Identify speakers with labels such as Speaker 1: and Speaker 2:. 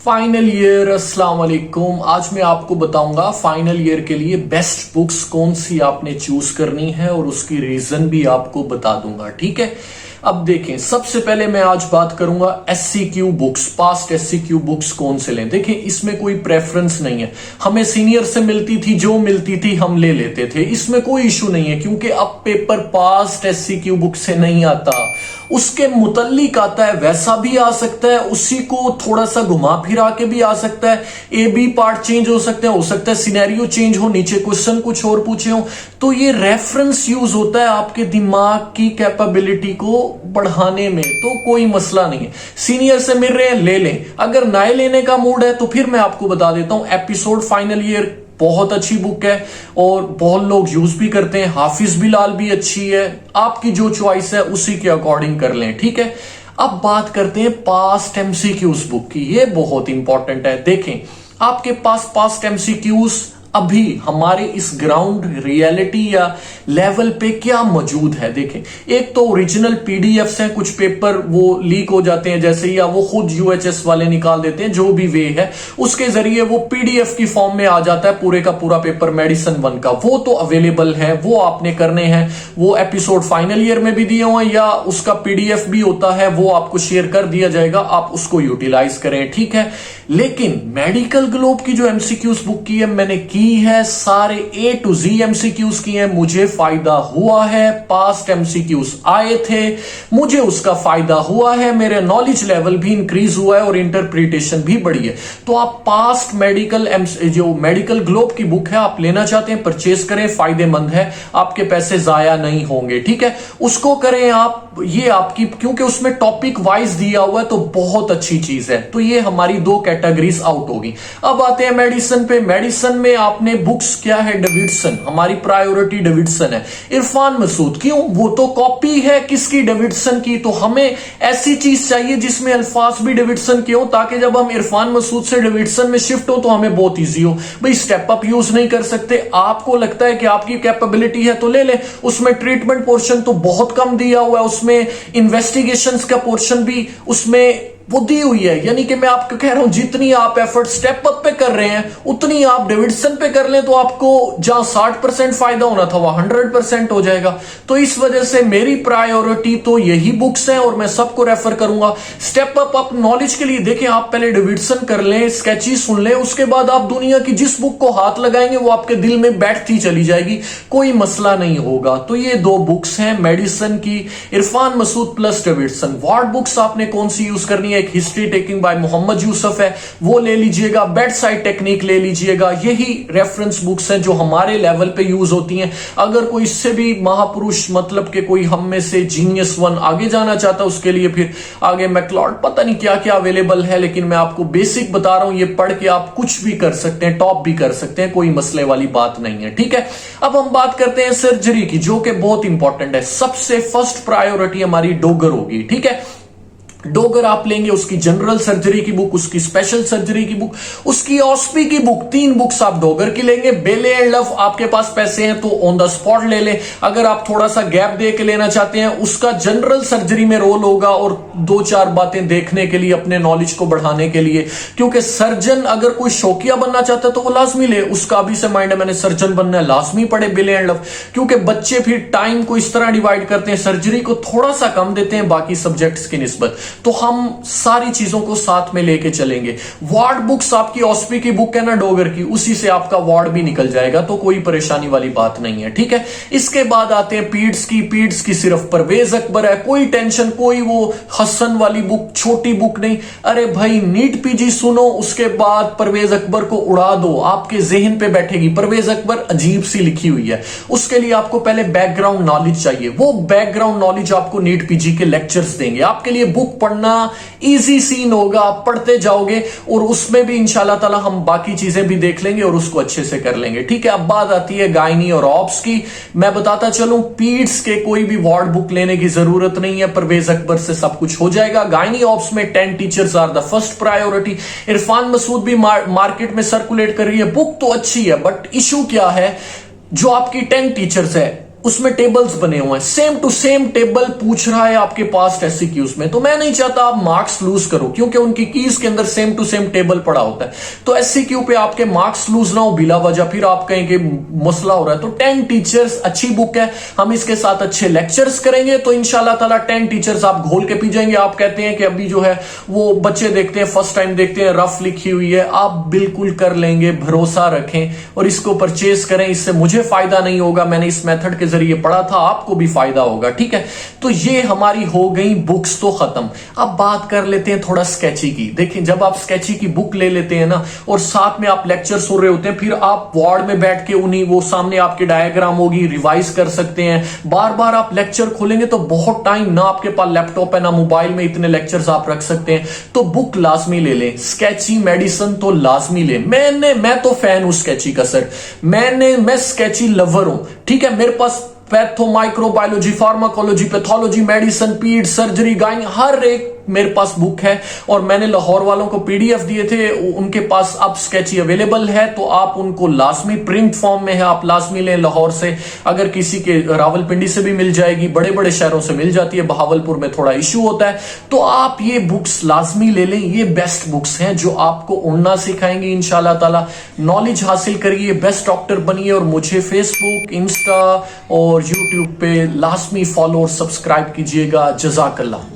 Speaker 1: Final year अस्सलाम वालेकुम। आज मैं आपको बताऊंगा फाइनल ईयर के लिए बेस्ट बुक्स कौन सी आपने चूज करनी है और उसकी रीजन भी आपको बता दूंगा। ठीक है, अब देखें, सबसे पहले मैं आज बात करूंगा SCQ books. Past SCQ books कौन से लें। देखें, इसमें कोई प्रेफरेंस नहीं है, हमें सीनियर से मिलती थी, जो मिलती थी हम ले लेते थे, इसमें कोई इशू नहीं है। क्योंकि अब पेपर पास्ट एससीक्यू बुक से नहीं आता, उसके मुतल्लिक आता है। वैसा भी आ सकता है, उसी को थोड़ा सा घुमा फिरा के भी आ सकता है। ए बी पार्ट चेंज हो सकता है सिनेरियो चेंज हो, नीचे क्वेश्चन कुछ और पूछे हो। तो ये रेफरेंस यूज होता है आपके दिमाग की कैपेबिलिटी को बढ़ाने में, तो कोई मसला नहीं है। सीनियर से मिल रहे हैं, ले लें। अगर नए लेने का मूड है तो फिर मैं आपको बता देता हूं, एपिसोड फाइनल ईयर बहुत अच्छी बुक है और बहुत लोग यूज भी करते हैं। हाफिज बिलाल भी अच्छी है, आपकी जो चॉइस है उसी के अकॉर्डिंग कर लें। ठीक है, अब बात करते हैं पास्ट एमसीक्यूज बुक की। ये बहुत इंपॉर्टेंट है। देखें, आपके पास पास्ट एमसीक्यूज अभी हमारे इस ग्राउंड रियलिटी या लेवल पे क्या मौजूद है। देखें, एक तो ओरिजिनल पीडीएफ्स हैं, कुछ पेपर वो लीक हो जाते हैं जैसे, या वो खुद यूएचएस वाले निकाल देते हैं, जो भी वे है उसके जरिए वो पीडीएफ की फॉर्म में आ जाता है पूरे का पूरा पेपर मेडिसिन 1 का। वो तो अवेलेबल है, वो आपने करने हैं। वो एपिसोड फाइनल ईयर में भी दिए हुए, या उसका पीडीएफ भी होता है, वो आपको शेयर कर दिया जाएगा, आप उसको यूटिलाइज करें। ठीक है, लेकिन मेडिकल ग्लोब की जो एमसीक्यूज बुक की है मैंने की है, सारे ए टू जी एमसीक्यूज की है, मुझे फायदा हुआ है। पास्ट एमसीक्यूज आए थे, मुझे उसका फायदा हुआ है, मेरे नॉलेज लेवल भी इंक्रीज हुआ है और इंटरप्रिटेशन भी बढ़ी है। तो आप पास्ट जो मेडिकल ग्लोब की बुक है आप लेना चाहते हैं, परचेज करें, फायदेमंद है, आपके पैसे जाया नहीं होंगे। ठीक है, उसको करें आप। ये आपकी, क्योंकि उसमें टॉपिक वाइज दिया हुआ है तो बहुत अच्छी चीज है। तो ये हमारी दो कैटेगरीज आउट होगी। अब आते हैं मेडिसिन पे। मेडिसिन में आपने बुक्स क्या है, डेविडसन, हमारी प्रायोरिटी डेविडसन है। इरफान मसूद, क्यों, वो तो कॉपी है किसकी, डेविडसन की। तो हमें ऐसी चीज चाहिए जिसमें अल्फाज भी डेविडसन के हो, ताकि जब हम इरफान मसूद से डेविडसन में शिफ्ट हो तो हमें बहुत ईजी हो। भाई स्टेप अप यूज नहीं कर सकते, आपको लगता है कि आपकी कैपेबिलिटी है तो ले ले। उसमें ट्रीटमेंट पोर्शन तो बहुत कम दिया हुआ है, उसमें इन्वेस्टिगेशंस का पोर्शन भी उसमें वो दी हुई है। यानी कि मैं आपको कह रहा हूं, जितनी आप एफर्ट स्टेप अप पे कर रहे हैं उतनी आप डेविडसन पे कर लें तो आपको जहां 60% फायदा होना था वहां 100% हो जाएगा। तो इस वजह से मेरी प्रायोरिटी तो यही बुक्स हैं और मैं सबको रेफर करूंगा स्टेप अप नॉलेज के लिए। देखें, आप पहले डेविडसन कर लें, स्केची सुन लें, उसके बाद आप दुनिया की जिस बुक को हाथ लगाएंगे वो आपके दिल में बैठती चली जाएगी, कोई मसला नहीं होगा। तो ये दो बुक्स हैं मेडिसिन की, Irfan Masood plus Davidson. Ward books आपने कौन सी यूज करनी है, एक history taking by Mohammad Yusuf है, वो ले लीजिएगा। बेड साइड टेक्निक ले लीजिएगा। यही रेफरेंस बुक्स हैं जो हमारे लेवल पे यूज होती हैं। अगर कोई इससे भी महापुरुष, मतलब कि कोई हम में से जीनियस 1 आगे जाना चाहता है, उसके लिए फिर आगे मैक्लॉड पता नहीं क्या क्या अवेलेबल है, लेकिन मैं आपको बेसिक बता रहा हूं, ये पढ़ के आप कुछ भी कर सकते हैं, टॉप भी कर सकते हैं, कोई मसले वाली बात नहीं है। ठीक है, अब हम बात करते हैं सर्जरी की, जो कि बहुत इंपॉर्टेंट है। सबसे फर्स्ट प्रायोरिटी हमारी डोगर होगी। ठीक है, डोगर आप लेंगे, उसकी जनरल सर्जरी की बुक, उसकी स्पेशल सर्जरी की बुक, उसकी ऑस्पी की बुक, 3 बुक्स आप डोगर की लेंगे। बेले एंड लव, आपके पास पैसे हैं तो ऑन द स्पॉट ले लें। अगर आप थोड़ा सा गैप दे के लेना चाहते हैं, उसका जनरल सर्जरी में रोल होगा और 2-4 बातें देखने के लिए, अपने नॉलेज को बढ़ाने के लिए। क्योंकि सर्जन अगर कोई शौकिया बनना चाहता है तो वो लाजमी ले, उसका अभी से माइंड है मैंने सर्जन बनना है, लाजमी पढ़े बेले एंड लव। क्योंकि बच्चे फिर टाइम को इस तरह डिवाइड करते हैं, सर्जरी को थोड़ा सा कम देते हैं बाकी सब्जेक्ट्स की निस्बत। तो हम सारी चीजों को साथ में लेके चलेंगे। वार्ड बुक्स आपकी ऑस्पी की बुक है ना डोगर की, उसी से आपका वार्ड भी निकल जाएगा, तो कोई परेशानी वाली बात नहीं है। ठीक है, इसके बाद आते हैं पीड्स की। पीड्स की सिर्फ परवेज अकबर है, कोई टेंशन, कोई वो हसन वाली बुक, छोटी बुक नहीं। अरे भाई नीट पीजी सुनो, उसके बाद परवेज अकबर को उड़ा दो, आपके जहन पे बैठेगी। परवेज अकबर अजीब सी लिखी हुई है, उसके लिए आपको पहले बैकग्राउंड नॉलेज चाहिए। वो बैकग्राउंड नॉलेज आपको नीट पीजी के लेक्चर्स देंगे। आपके लिए बुक पढ़ना इजी सीन होगा, आप पढ़ते जाओगे और उसमें भी इंशाल्लाह ताला हम बाकी चीजें भी देख लेंगे और उसको अच्छे से कर लेंगे। ठीक है, अब बात आती है गायनी और ऑप्स की। मैं बताता चलूं, पीड्स के कोई भी वार्ड बुक लेने की जरूरत नहीं है, परवेज अकबर से सब कुछ हो जाएगा। गायनी ऑप्स में 10 teachers are the first priority. Irfan Masood भी मार्केट में सर्कुलेट कर रही है, बुक तो अच्छी है, बट इशू क्या है, जो आपकी 10 टीचर्स है उसमें टेबल्स बने हुए हैं, सेम टू सेम टेबल पूछ रहा है आपके पास एमसीक्यूज में। तो मैं नहीं चाहता आप मार्क्स लूज करो, क्योंकि उनकी कीज के अंदर सेम टू सेम टेबल पड़ा होता है। तो एमसीक्यू पे आपके मार्क्स लूज ना हो बिला वजह, फिर आप कहें कि मसला हो रहा है। तो 10 टीचर्स अच्छी बुक है, हम इसके साथ अच्छे लेक्चर्स करेंगे तो इंशाल्लाह ताला 10 टीचर्स आप घोल के पी जाएंगे। आप कहते हैं कि अभी जो है वो बच्चे देखते हैं, फर्स्ट टाइम देखते हैं, रफ लिखी हुई है, आप बिल्कुल कर लेंगे, भरोसा रखें और इसको परचेज करें। इससे मुझे फायदा नहीं होगा, मैंने इस मेथड के जरिए पढ़ा था, आपको भी फायदा होगा, ठीक है। तो ये हमारी हो गई बुक्स तो खत्म। अब बात कर लेते हैं थोड़ा स्केची की। देखिए, जब आप स्केची की बुक ले लेते हैं ना और साथ में आप लेक्चर सुन रहे होते हैं, फिर आप वार्ड में बैठ के उन्हीं, वो सामने आपके डायग्राम होगी, रिवाइज कर सकते हैं। बार बार आप लेक्चर खोलेंगे तो बहुत टाइम, ना आपके पास लैपटॉप है ना मोबाइल में इतने लेक्चर्स आप रख सकते हैं। तो बुक लाजमी ले लें, स्केची मेडिसिन तो लाजमी ले। मैं तो फैन हूं स्केची का सर, मैं स्केची लवर हूं, ठीक है। मेरे पास patho, microbiology, pharmacology, pathology, medicine, paed, surgery, gyne, हर एक मेरे पास बुक है। और मैंने लाहौर वालों को पीडीएफ दिए थे, उनके पास अब स्केची अवेलेबल है, तो आप उनको लाजमी, प्रिंट फॉर्म में है, आप लाजमी लें लाहौर से। अगर किसी के रावलपिंडी से भी मिल जाएगी, बड़े बड़े शहरों से मिल जाती है, बहावलपुर में थोड़ा इशू होता है। तो आप ये बुक्स लाजमी ले लें, ये बेस्ट बुक्स हैं जो आपको उड़ना सिखाएंगे इंशाल्लाह ताला। नॉलेज हासिल करिए, बेस्ट डॉक्टर बनिए और मुझे फेसबुक, इंस्टा और यूट्यूब पे लाजमी फॉलो और सब्सक्राइब कीजिएगा। जज़ाकल्लाह।